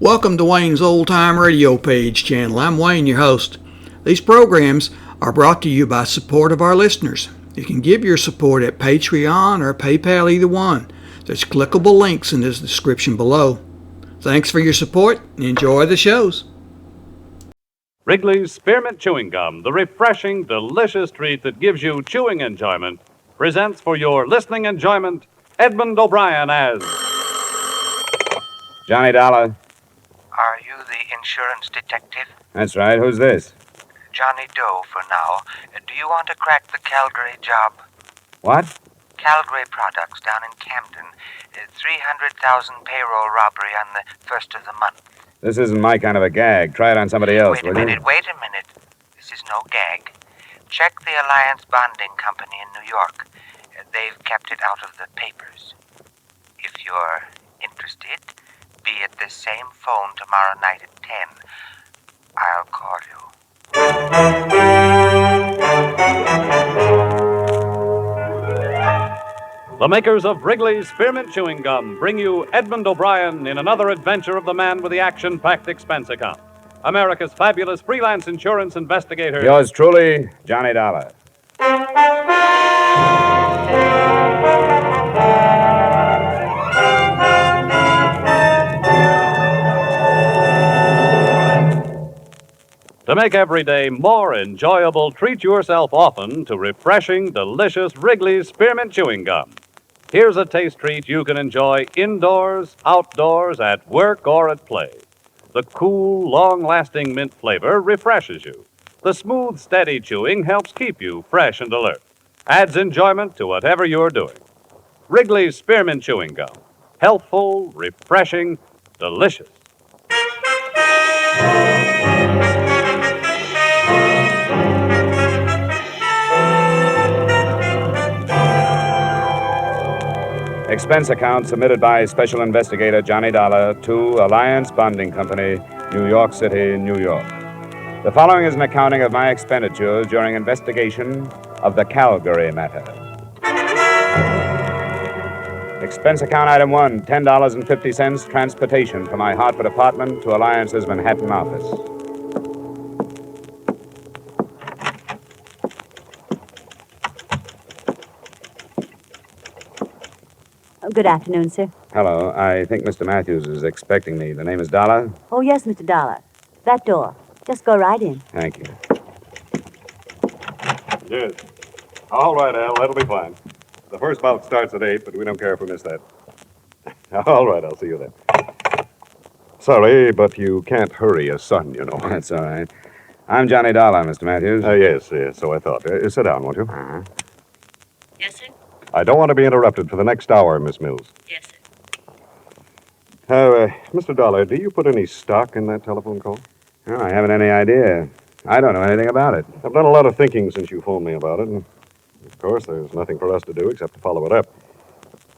Welcome to Wayne's Old Time Radio Page channel. I'm Wayne, your host. These programs are brought to you by support of our listeners. You can give your support at Patreon or PayPal, either one. There's clickable links in the description below. Thanks for your support and enjoy the shows. Wrigley's Spearmint Chewing Gum, the refreshing, delicious treat that gives you chewing enjoyment, presents for your listening enjoyment Edmond O'Brien as Johnny Dollar. Are you the insurance detective? That's right. Who's this? Johnny Doe for now. Do you want to crack the Calgary job? What? Calgary Products down in Camden. 300,000 payroll robbery on the first of the month. This isn't my kind of a gag. Try it on somebody else, Wait a minute. This is no gag. Check the Alliance Bonding Company in New York. They've kept it out of the papers. If you're interested, be at this same phone tomorrow night at 10. I'll call you. the makers of Wrigley's Spearmint Chewing Gum bring you Edmond O'Brien in another adventure of the man with the action-packed expense account. America's fabulous freelance insurance investigator. Yours truly, Johnny Dollar. To make every day more enjoyable, treat yourself often to refreshing, delicious Wrigley's Spearmint Chewing Gum. Here's a taste treat you can enjoy indoors, outdoors, at work, or at play. The cool, long-lasting mint flavor refreshes you. The smooth, steady chewing helps keep you fresh and alert. Adds enjoyment to whatever you're doing. Wrigley's Spearmint Chewing Gum. Healthful, refreshing, delicious. Expense account submitted by Special Investigator Johnny Dollar to Alliance Bonding Company, New York City, New York. The following is an accounting of my expenditures during investigation of the Calgary Matter. Expense account item 1, $10.50 transportation from my Hartford apartment to Alliance's Manhattan office. Good afternoon, sir. Hello. I think Mr. Matthews is expecting me. The name is Dollar? Oh, yes, Mr. Dollar. That door. Just go right in. Thank you. Yes. All right, Al, that'll be fine. The first bout starts at 8, but we don't care if we miss that. All right, I'll see you then. Sorry, but you can't hurry a son, you know. That's all right. I'm Johnny Dollar, Mr. Matthews. Yes, so I thought. Sit down, won't you? Uh-huh. Yes, sir? I don't want to be interrupted for the next hour, Miss Mills. Yes, sir. Mr. Dollar, do you put any stock in that telephone call? Oh, I haven't any idea. I don't know anything about it. I've done a lot of thinking since you phoned me about it, and of course there's nothing for us to do except to follow it up.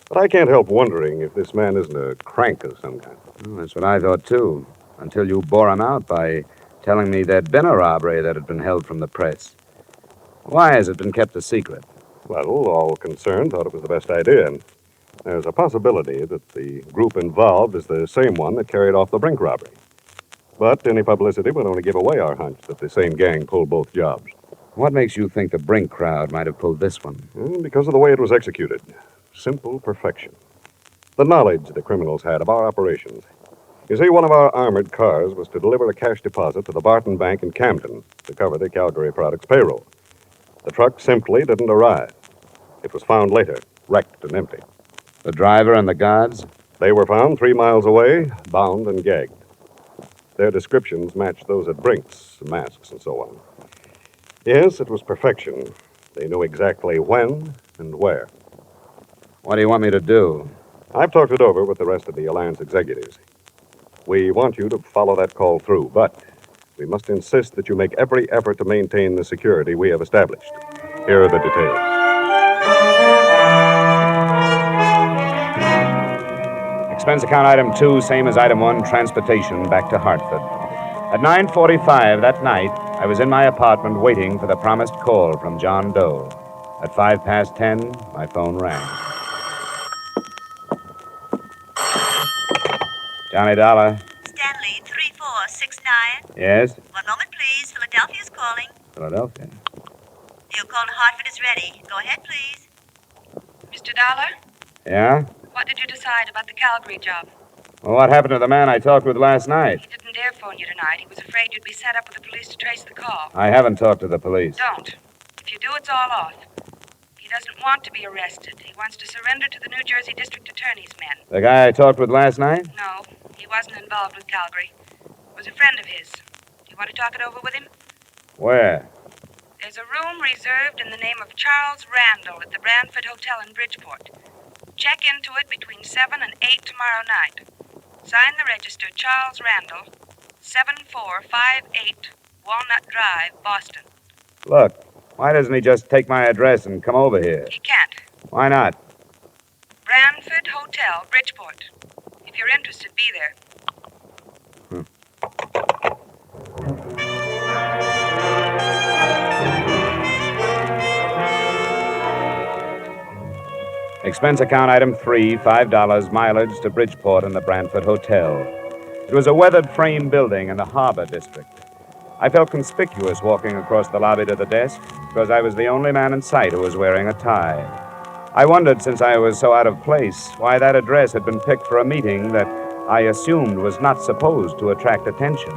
But I can't help wondering if this man isn't a crank of some kind. Well, that's what I thought, too, until you bore him out by telling me there'd been a robbery that had been held from the press. Why has it been kept a secret? Well, all concerned thought it was the best idea, and there's a possibility that the group involved is the same one that carried off the Brink robbery. But any publicity would only give away our hunch that the same gang pulled both jobs. What makes you think the Brink crowd might have pulled this one? Because of the way it was executed. Simple perfection. The knowledge the criminals had of our operations. You see, one of our armored cars was to deliver a cash deposit to the Barton Bank in Camden to cover the Calgary Products payroll. The truck simply didn't arrive. It was found later, wrecked and empty. The driver and the guards? They were found 3 miles away, bound and gagged. Their descriptions matched those at Brink's, masks and so on. Yes, it was perfection. They knew exactly when and where. What do you want me to do? I've talked it over with the rest of the Alliance executives. We want you to follow that call through, but we must insist that you make every effort to maintain the security we have established. Here are the details. Expense account item 2, same as item 1, transportation back to Hartford. At 9:45 that night, I was in my apartment waiting for the promised call from John Doe. At 10:05, my phone rang. Stand Johnny Dollar. 469. Yes? One moment, please. Philadelphia's calling. Philadelphia. Your call to Hartford is ready. Go ahead, please. Mr. Dollar, Yeah? what did you decide about the Calgary job? Well, what happened to the man I talked with last night? He didn't dare phone you tonight. He was afraid you'd be set up with the police to trace the call. I haven't talked to the police. Don't. If you do, it's all off. He doesn't want to be arrested. He wants to surrender to the New Jersey District Attorney's men. The guy I talked with last night? No, he wasn't involved with Calgary. It was a friend of his. Do you want to talk it over with him? Where? There's a room reserved in the name of Charles Randall at the Brantford Hotel in Bridgeport. Check into it between 7 and 8 tomorrow night. Sign the register, Charles Randall, 7458 Walnut Drive, Boston. Look, why doesn't he just take my address and come over here? He can't. Why not? Brantford Hotel, Bridgeport. If you're interested, be there. Expense account item 3, $5, mileage to Bridgeport and the Brantford Hotel. It was a weathered frame building in the Harbor District. I felt conspicuous walking across the lobby to the desk because I was the only man in sight who was wearing a tie. I wondered, since I was so out of place, why that address had been picked for a meeting that I assumed was not supposed to attract attention.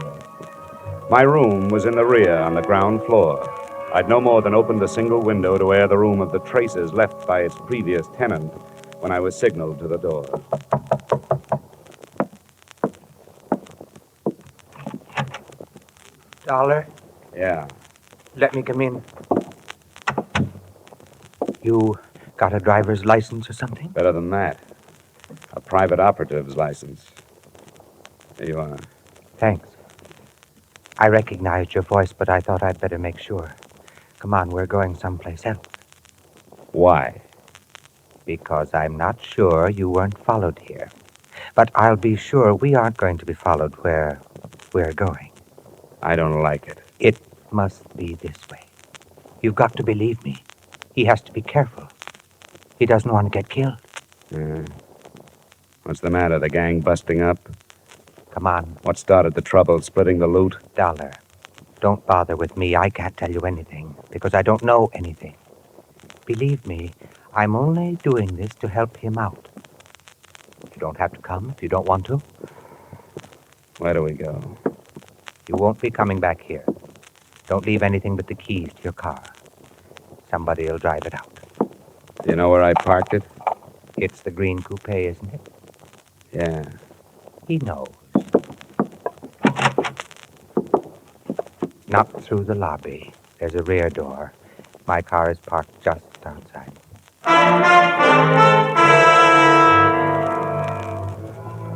My room was in the rear on the ground floor. I'd no more than opened a single window to air the room of the traces left by its previous tenant when I was signaled to the door. Dollar, Yeah. let me come in. You got a driver's license or something? Better than that. A private operative's license. Here you are. Thanks. I recognized your voice, but I thought I'd better make sure. Come on, we're going someplace else. Why? Because I'm not sure you weren't followed here. But I'll be sure we aren't going to be followed where we're going. I don't like it. It must be this way. You've got to believe me. He has to be careful. He doesn't want to get killed. What's the matter? The gang busting up? Come on, What started the trouble? Splitting the loot? Dollar. Don't bother with me. I can't tell you anything because I don't know anything. Believe me, I'm only doing this to help him out. You don't have to come if you don't want to. Where do we go? You won't be coming back here. Don't leave anything but the keys to your car. Somebody will drive it out. Do you know where I parked it? It's the green coupe, isn't it? Yeah. He knows. Not through the lobby. There's a rear door. My car is parked just outside.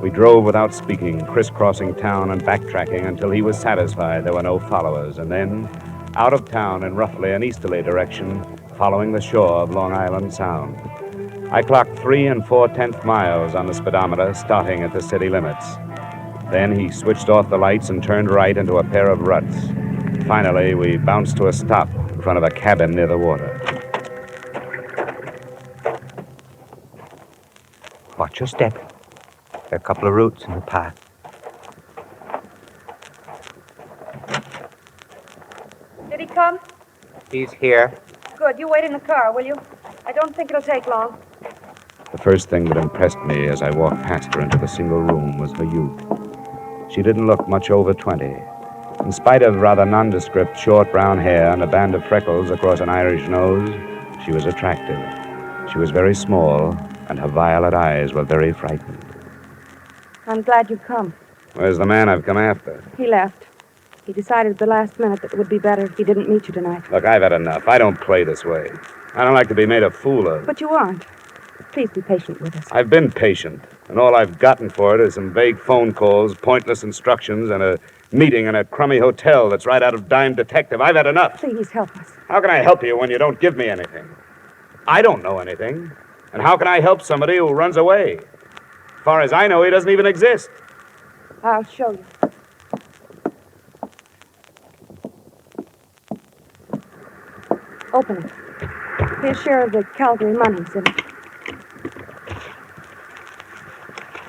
We drove without speaking, crisscrossing town and backtracking until he was satisfied there were no followers, and then out of town in roughly an easterly direction, following the shore of Long Island Sound. I clocked 3 4/10 miles on the speedometer, starting at the city limits. Then he switched off the lights and turned right into a pair of ruts. Finally, we bounced to a stop in front of a cabin near the water. Watch your step. There are a couple of roots in the path. Did he come? He's here. Good. You wait in the car, will you? I don't think it'll take long. The first thing that impressed me as I walked past her into the single room was her youth. She didn't look much over 20. In spite of rather nondescript short brown hair and a band of freckles across an Irish nose, she was attractive. She was very small, and her violet eyes were very frightened. I'm glad you've come. Where's the man I've come after? He left. He decided at the last minute that it would be better if he didn't meet you tonight. Look, I've had enough. I don't play this way. I don't like to be made a fool of. But you aren't. Please be patient with us. I've been patient, and all I've gotten for it is some vague phone calls, pointless instructions, and a meeting in a crummy hotel that's right out of Dime Detective. I've had enough. Please help us. How can I help you when you don't give me anything? I don't know anything. And how can I help somebody who runs away? As far as I know, he doesn't even exist. I'll show you. Open it. His share of the Calgary money's in it.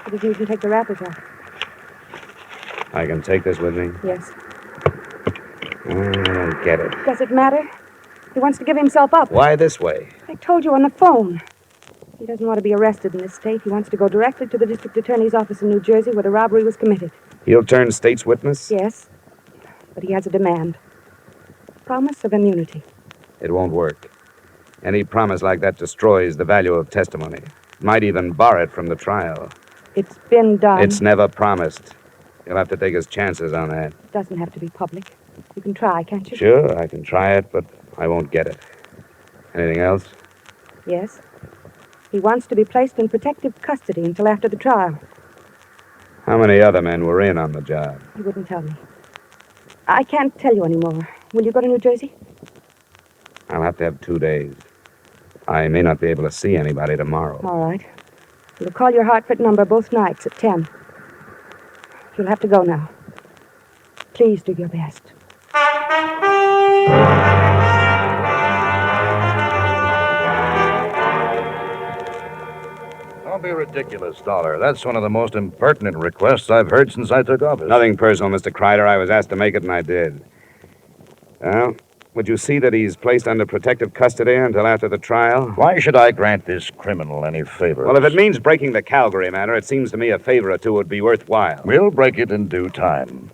But if you can take the wrappers off. I can take this with me? Yes. I don't get it. Does it matter? He wants to give himself up. Why this way? I told you on the phone. He doesn't want to be arrested in this state. He wants to go directly to the district attorney's office in New Jersey where the robbery was committed. He'll turn state's witness? Yes. But he has a demand. Promise of immunity. It won't work. Any promise like that destroys the value of testimony. Might even bar it from the trial. It's been done. It's never promised. You'll have to take his chances on that. It doesn't have to be public. You can try, can't you? Sure, I can try it, but I won't get it. Anything else? Yes. He wants to be placed in protective custody until after the trial. How many other men were in on the job? He wouldn't tell me. I can't tell you anymore. Will you go to New Jersey? I'll have to have 2 days. I may not be able to see anybody tomorrow. All right. You'll call your Hartford number both nights at 10. You'll have to go now. Please do your best. Don't be ridiculous, Dollar. That's one of the most impertinent requests I've heard since I took office. Nothing personal, Mr. Kreider. I was asked to make it, and I did. Well, would you see that he's placed under protective custody until after the trial? Why should I grant this criminal any favors? Well, if it means breaking the Calgary matter, it seems to me a favor or two would be worthwhile. We'll break it in due time.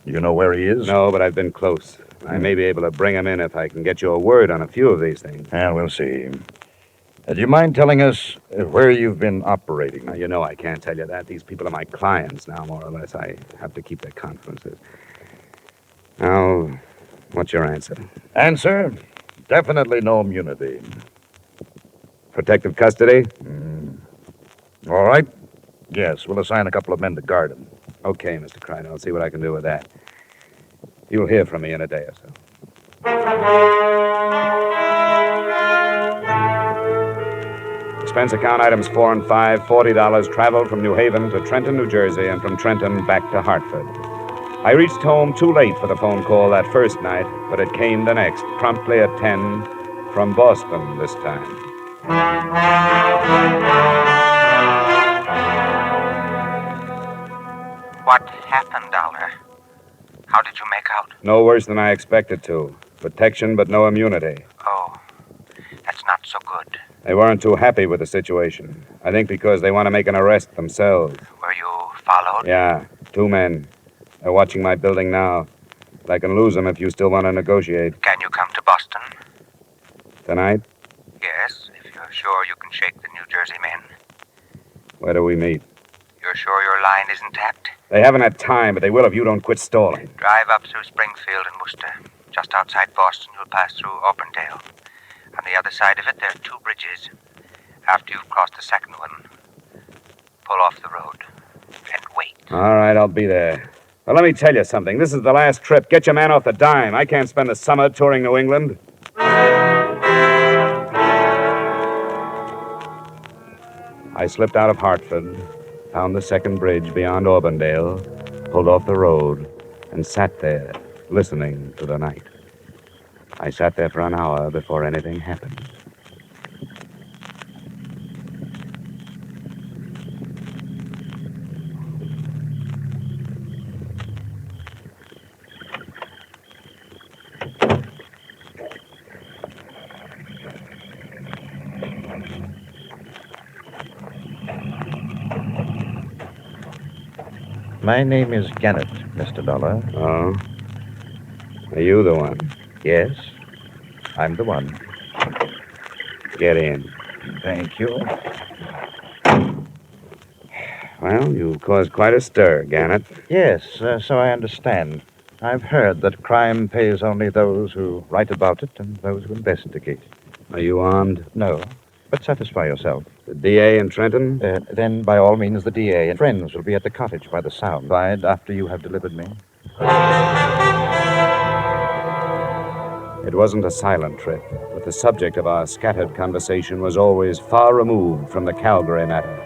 You know where he is? No, but I've been close. I may be able to bring him in if I can get you a word on a few of these things. Yeah, we'll see. Do you mind telling us where you've been operating? Now, you know I can't tell you that. These people are my clients now, more or less. I have to keep their confidences. Now, what's your answer? Answer? Definitely no immunity. Protective custody? All right. Yes, we'll assign a couple of men to guard him. Okay, Mr. Kreider. I'll see what I can do with that. You'll hear from me in a day or so. Expense account items 4 and 5, $40 traveled from New Haven to Trenton, New Jersey, and from Trenton back to Hartford. I reached home too late for the phone call that first night, but it came the next, promptly at 10, from Boston this time. What happened, Dollar? How did you make out? No worse than I expected to. Protection, but no immunity. Oh, that's not so good. They weren't too happy with the situation. I think because they want to make an arrest themselves. Were you followed? Yeah, 2 men. They're watching my building now. But I can lose them if you still want to negotiate. Can you come to Boston? Tonight? Yes, if you're sure you can shake the New Jersey men. Where do we meet? You're sure your line isn't tapped? They haven't had time, but they will if you don't quit stalling. Drive up through Springfield and Worcester. Just outside Boston, you'll pass through Auburndale. On the other side of it, there are 2 bridges. After you've crossed the second one, pull off the road and wait. All right, I'll be there. Well, let me tell you something. This is the last trip. Get your man off the dime. I can't spend the summer touring New England. I slipped out of Hartford, found the second bridge beyond Auburndale, pulled off the road, and sat there, listening to the night. I sat there for an hour before anything happened. My name is Gannett, Mr. Dollar. Oh? Are you the one? Yes, I'm the one. Get in. Thank you. Well, you caused quite a stir, Gannett. Yes, so I understand. I've heard that crime pays only those who write about it and those who investigate. Are you armed? No, but satisfy yourself. The DA in Trenton? Then, by all means, the DA and friends will be at the cottage by the sound side after you have delivered me. It wasn't a silent trip, but the subject of our scattered conversation was always far removed from the Calgary matter.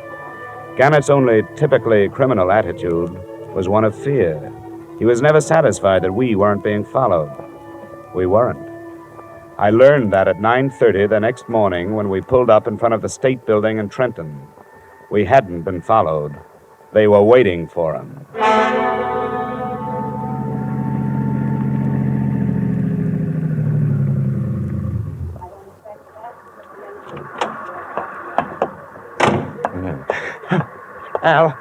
Gannett's only typically criminal attitude was one of fear. He was never satisfied that we weren't being followed. We weren't. I learned that at 9:30 the next morning when we pulled up in front of the State Building in Trenton. We hadn't been followed. They were waiting for him. Al,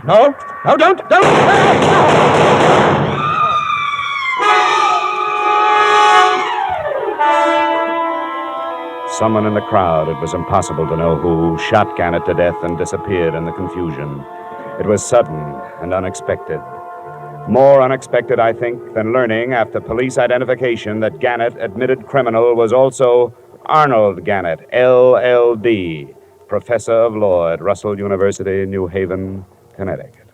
no, don't. Someone in the crowd, it was impossible to know who, shot Gannett to death and disappeared in the confusion. It was sudden and unexpected. More unexpected, I think, than learning after police identification that Gannett, admitted criminal, was also Arnold Gannett, LLD, professor of law at Russell University, New Haven, Connecticut.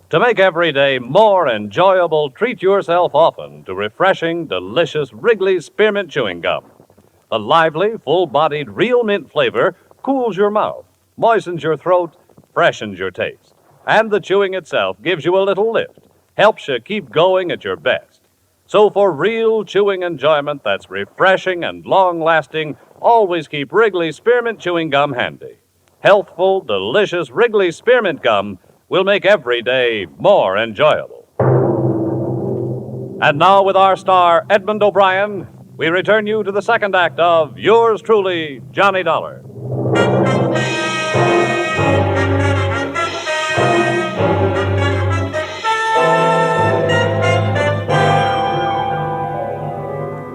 To make every day more enjoyable, treat yourself often to refreshing, delicious Wrigley's Spearmint Chewing Gum. The lively, full-bodied, real mint flavor cools your mouth, moistens your throat, freshens your taste. And the chewing itself gives you a little lift, helps you keep going at your best. So for real chewing enjoyment that's refreshing and long-lasting, always keep Wrigley's Spearmint Chewing Gum handy. Healthful, delicious Wrigley's Spearmint Gum will make every day more enjoyable. And now, with our star, Edmond O'Brien, we return you to the second act of Yours Truly, Johnny Dollar.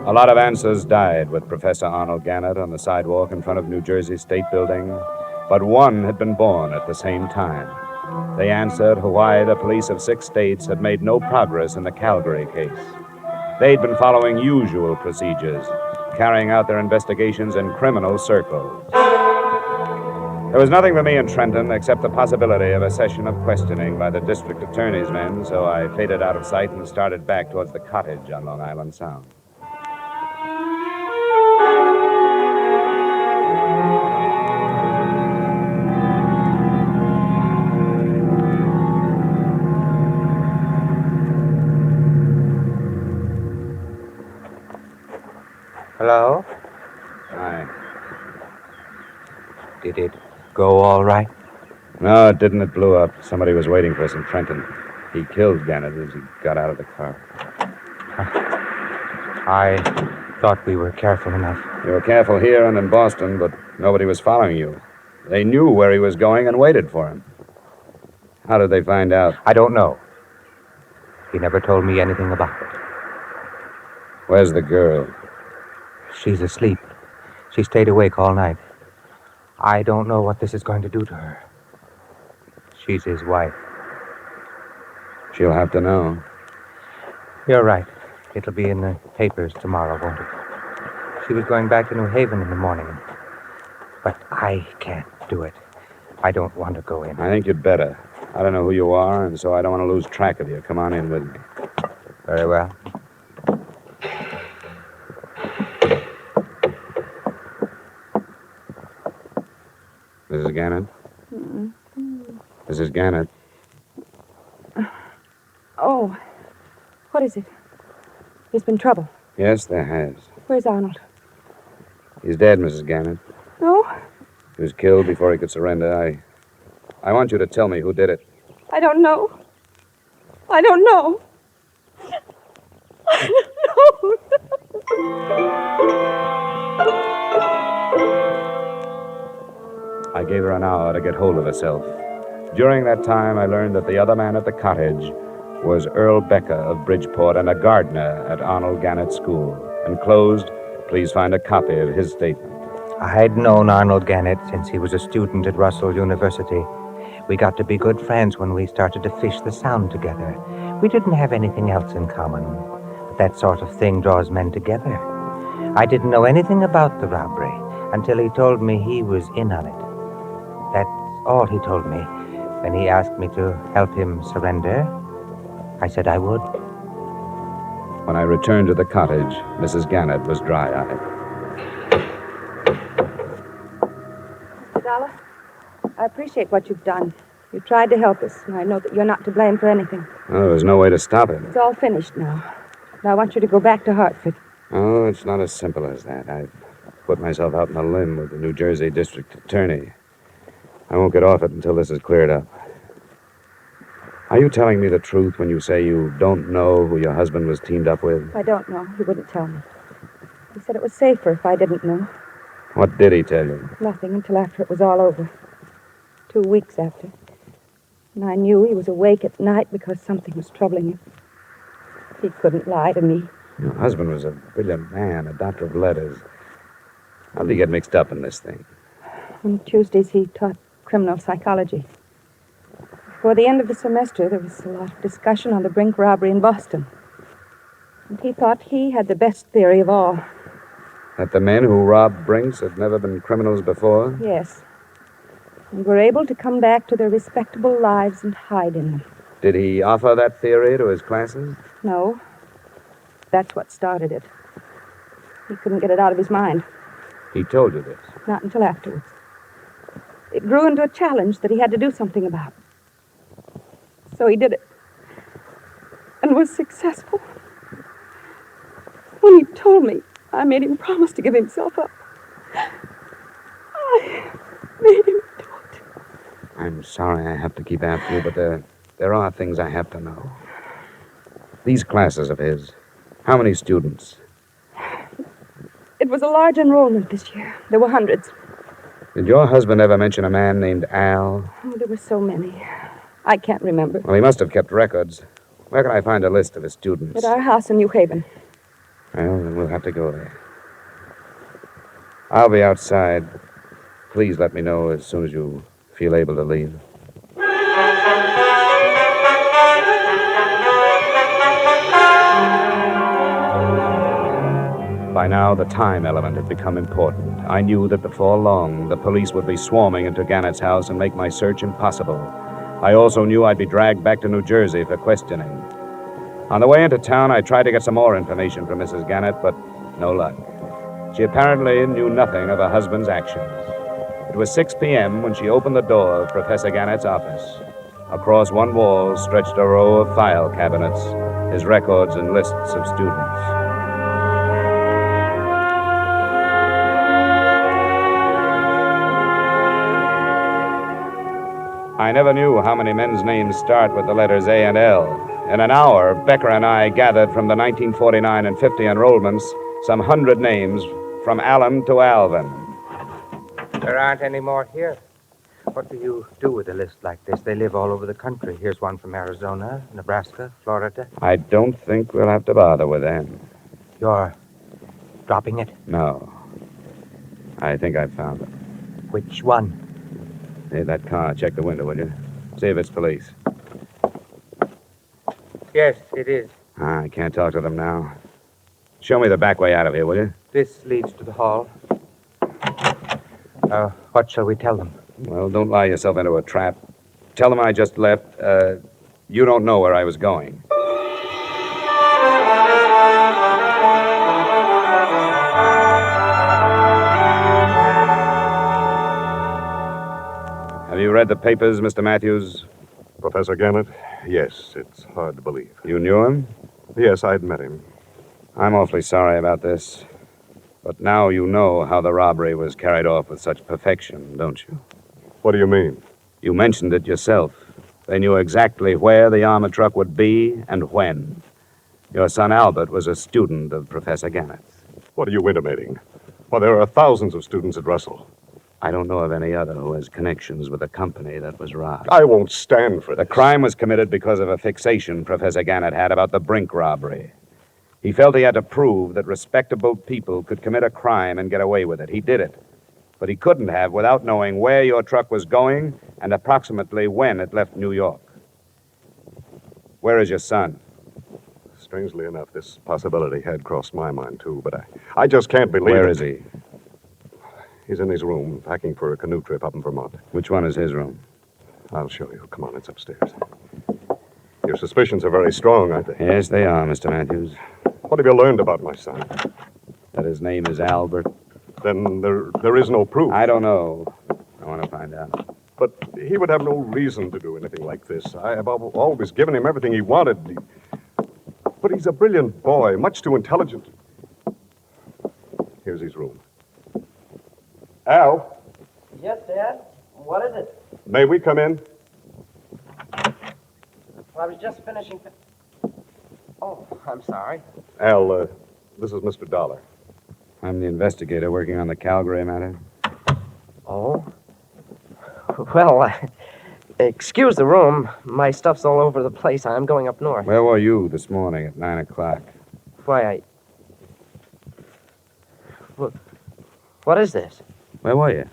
A lot of answers died with Professor Arnold Gannett on the sidewalk in front of New Jersey State Building, but one had been born at the same time. They answered why the police of 6 states had made no progress in the Calgary case. They'd been following usual procedures, carrying out their investigations in criminal circles. There was nothing for me in Trenton except the possibility of a session of questioning by the district attorney's men, so I faded out of sight and started back towards the cottage on Long Island Sound. Hello? Hi. Did it go all right? No, it didn't. It blew up. Somebody was waiting for us in Trenton. He killed Gannett as he got out of the car. I thought we were careful enough. You were careful here and in Boston, but nobody was following you. They knew where he was going and waited for him. How did they find out? I don't know. He never told me anything about it. Where's the girl? She's asleep. She stayed awake all night. I don't know what this is going to do to her. She's his wife. She'll have to know. You're right. It'll be in the papers tomorrow, won't it? She was going back to New Haven in the morning. But I can't do it. I don't want to go in. I think you'd better. I don't know who you are, and so I don't want to lose track of you. Come on in with me. Very well. Mrs. Gannett? Mrs. Gannett? Oh, what is it? There's been trouble. Yes, there has. Where's Arnold? He's dead, Mrs. Gannett. No, He was killed before he could surrender. I want you to tell me who did it. I don't know. I don't know. I don't know. I gave her an hour to get hold of herself. During that time, I learned that the other man at the cottage was Earl Becker of Bridgeport and a gardener at Arnold Gannett's school. Enclosed, please find a copy of his statement. I'd known Arnold Gannett since he was a student at Russell University. We got to be good friends when we started to fish the Sound together. We didn't have anything else in common. But that sort of thing draws men together. I didn't know anything about the robbery until he told me he was in on it. That's all he told me. When he asked me to help him surrender, I said I would. When I returned to the cottage, Mrs. Gannett was dry-eyed. Dollar, I appreciate what you've done. You tried to help us, and I know that you're not to blame for anything. Oh, there's no way to stop it. It's all finished now. And I want you to go back to Hartford. Oh, it's not as simple as that. I've put myself out on a limb with the New Jersey district attorney. I won't get off it until this is cleared up. Are you telling me the truth when you say you don't know who your husband was teamed up with? I don't know. He wouldn't tell me. He said it was safer if I didn't know. What did he tell you? Nothing until after it was all over. 2 weeks after. And I knew he was awake at night because something was troubling him. He couldn't lie to me. Your husband was a brilliant man, a doctor of letters. How did he get mixed up in this thing? On Tuesdays, he taught criminal psychology. Before the end of the semester, there was a lot of discussion on the Brink robbery in Boston. And he thought he had the best theory of all. That the men who robbed Brinks had never been criminals before? Yes. And were able to come back to their respectable lives and hide in them. Did he offer that theory to his classes? No. That's what started it. He couldn't get it out of his mind. He told you this? Not until afterwards. It grew into a challenge that he had to do something about. So he did it. And was successful. When he told me, I made him promise to give himself up. I made him do it. I'm sorry I have to keep after you, but there are things I have to know. These classes of his, how many students? It was a large enrollment this year. There were hundreds. Did your husband ever mention a man named Al? Oh, there were so many. I can't remember. Well, he must have kept records. Where can I find a list of his students? At our house in New Haven. Well, then we'll have to go there. I'll be outside. Please let me know as soon as you feel able to leave. By now, the time element had become important. I knew that before long, the police would be swarming into Gannett's house and make my search impossible. I also knew I'd be dragged back to New Jersey for questioning. On the way into town, I tried to get some more information from Mrs. Gannett, but no luck. She apparently knew nothing of her husband's actions. It was 6 p.m. when she opened the door of Professor Gannett's office. Across one wall stretched a row of file cabinets, his records and lists of students. I never knew how many men's names start with the letters A and L. In an hour, Becker and I gathered from the 1949 and 50 enrollments some 100 names from Allen to Alvin. There aren't any more here. What do you do with a list like this? They live all over the country. Here's one from Arizona, Nebraska, Florida. I don't think we'll have to bother with them. You're dropping it? No. I think I've found it. Which one? Hey, that car. Check the window, will you? See if it's police. Yes, it is. I can't talk to them now. Show me the back way out of here, will you? This leads to the hall. What shall we tell them? Well, don't lie yourself into a trap. Tell them I just left. You don't know where I was going. Have you read the papers, Mr. Matthews? Professor Gannett? Yes, it's hard to believe. You knew him? Yes, I'd met him. I'm awfully sorry about this. But now you know how the robbery was carried off with such perfection, don't you? What do you mean? You mentioned it yourself. They knew exactly where the armored truck would be and when. Your son Albert was a student of Professor Gannett's. What are you intimating? Well, there are thousands of students at Russell. I don't know of any other who has connections with the company that was robbed. I won't stand for this. The crime was committed because of a fixation Professor Gannett had about the Brink robbery. He felt he had to prove that respectable people could commit a crime and get away with it. He did it. But he couldn't have without knowing where your truck was going and approximately when it left New York. Where is your son? Strangely enough, this possibility had crossed my mind, too, but I just can't believe it. Where is he? He's in his room, packing for a canoe trip up in Vermont. Which one is his room? I'll show you. Come on, it's upstairs. Your suspicions are very strong, aren't they? Yes, they are, Mr. Matthews. What have you learned about my son? That his name is Albert. Then there is no proof. I don't know. I want to find out. But he would have no reason to do anything like this. I have always given him everything he wanted. But he's a brilliant boy, much too intelligent. Here's his room. Al, Yes, Dad? What is it? may we come in? Well, I was just finishing... Oh, I'm sorry. Al, this is Mr. Dollar. I'm the investigator working on the Calgary matter. Oh? Well, excuse the room. My stuff's all over the place. I'm going up north. Where were you this morning at 9 o'clock? Why, What is this? Where were you?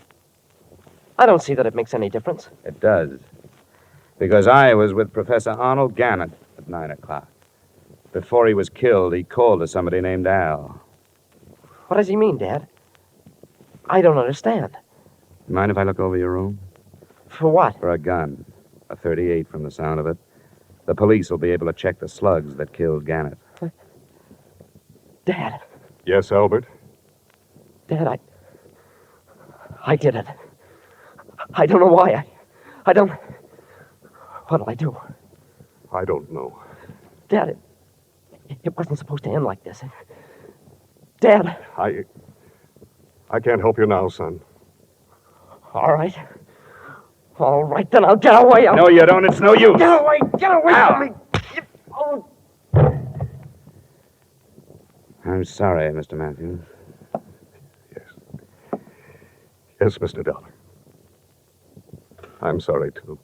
I don't see that it makes any difference. It does. Because I was with Professor Arnold Gannett at 9 o'clock. Before he was killed, he called to somebody named Al. What does he mean, Dad? I don't understand. Mind if I look over your room? For what? For a gun. A .38 from the sound of it. The police will be able to check the slugs that killed Gannett. Dad. Yes, Albert? Dad, I did it. I don't know why. I don't... What'll I do? I don't know. Dad, it wasn't supposed to end like this. Dad. I can't help you now, son. All right. All right, then I'll get away. No, you don't. It's no use. Get away from me. Oh. I'm sorry, Mr. Matthews. Yes, Mr. Dollar. I'm sorry, too.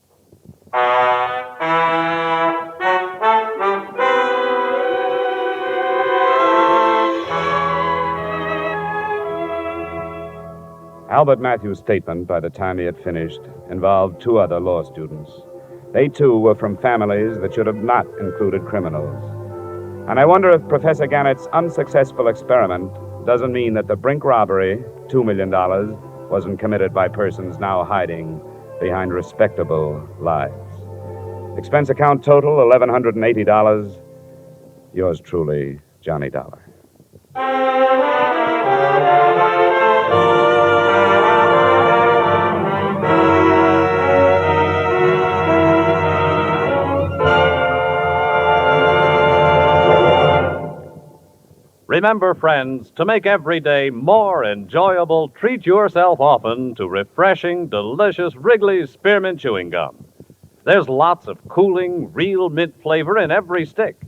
Albert Matthews' statement, by the time he had finished, involved two other law students. They, too, were from families that should have not included criminals. And I wonder if Professor Gannett's unsuccessful experiment doesn't mean that the Brink robbery, $2 million, wasn't committed by persons now hiding behind respectable lives. Expense account total, $1,180. Yours truly, Johnny Dollar. Remember, friends, to make every day more enjoyable, treat yourself often to refreshing, delicious Wrigley's Spearmint Chewing Gum. There's lots of cooling, real mint flavor in every stick.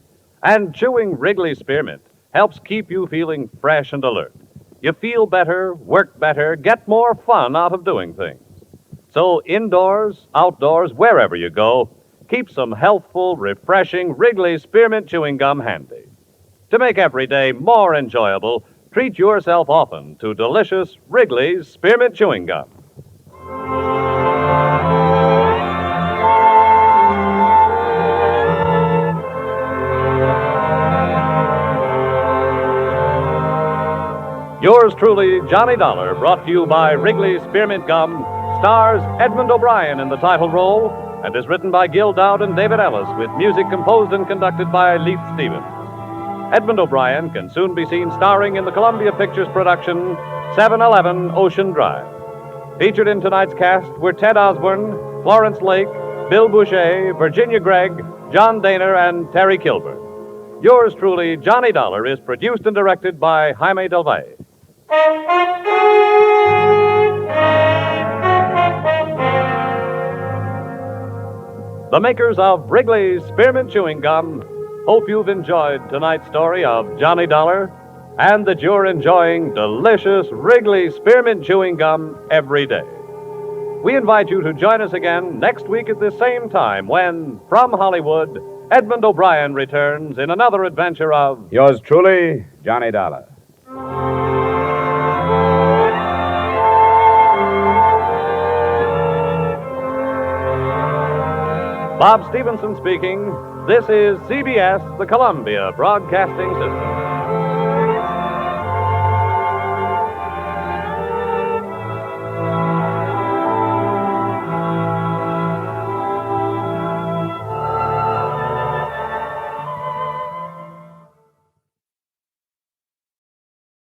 And chewing Wrigley's Spearmint helps keep you feeling fresh and alert. You feel better, work better, get more fun out of doing things. So indoors, outdoors, wherever you go, keep some healthful, refreshing Wrigley's Spearmint Chewing Gum handy. To make every day more enjoyable, treat yourself often to delicious Wrigley's Spearmint Chewing Gum. Yours truly, Johnny Dollar, brought to you by Wrigley's Spearmint Gum, stars Edmond O'Brien in the title role, and is written by Gil Dowd and David Ellis, with music composed and conducted by Leith Stevens. Edmond O'Brien can soon be seen starring in the Columbia Pictures production 711 Ocean Drive. Featured in tonight's cast were Ted Osborne, Florence Lake, Bill Boucher, Virginia Gregg, John Daner, and Terry Kilburn. Yours truly, Johnny Dollar, is produced and directed by Jaime Del Valle. The makers of Wrigley's Spearmint Chewing Gum hope you've enjoyed tonight's story of Johnny Dollar and that you're enjoying delicious Wrigley's Spearmint Chewing Gum every day. We invite you to join us again next week at this same time when, from Hollywood, Edmond O'Brien returns in another adventure of Yours truly, Johnny Dollar. Bob Stevenson speaking. This is CBS, the Columbia Broadcasting System.